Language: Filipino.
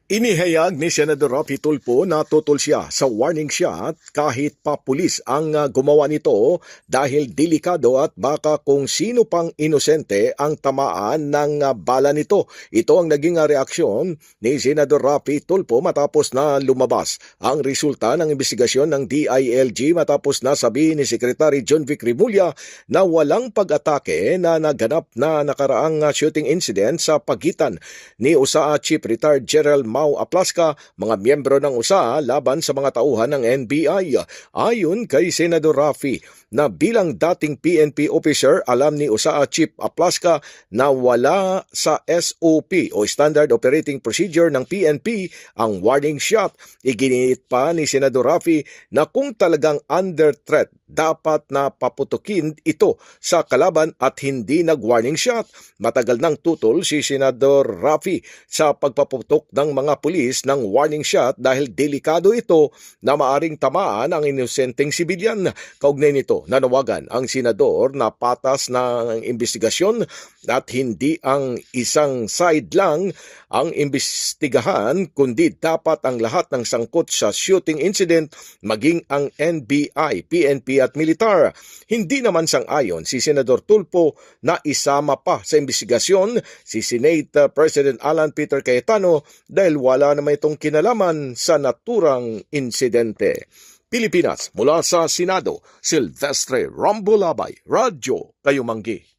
Inihayag ni Senador Raffy Tulfo na tutol siya sa warning shot kahit pa pulis ang gumawa nito dahil delikado at baka kung sino pang inosente ang tamaan ng bala nito. Ito ang naging reaksyon ni Senador Raffy Tulfo matapos na lumabas ang resulta ng investigasyon ng DILG matapos na sabihin ni Secretary John Vic Remulla na walang pag-atake na naganap na nakaraang shooting incident sa pagitan ni USAA Chief Retired General Mau Aplasca, mga miyembro ng USAA laban sa mga tauhan ng NBI. Ayon kay Senador Raffy na bilang dating PNP officer, alam ni USAA Chief Aplasca na wala sa SOP o Standard Operating Procedure ng PNP ang warning shot. Iginiit pa ni Senador Raffy na kung talagang under threat, dapat na paputukin ito sa kalaban at hindi nag-warning shot. Matagal nang tutol si Senador Raffy sa pagpaputok ng mga pulis ng warning shot dahil delikado ito na maaring tamaan ang inosenteng sibilyan. Kaugnay nito, nanawagan ang senador na patas ng investigasyon at hindi ang isang side lang ang imbestigahan kundi dapat ang lahat ng sangkot sa shooting incident maging ang NBI, PNP at militar. Hindi naman sang-ayon si Senador Tulfo na isama pa sa investigasyon si Senate President Alan Peter Cayetano dahil wala naman itong kinalaman sa naturang insidente. Pilipinas, mula sa Senado, Silvestre Rombolabay, Radyo Kayumanggi.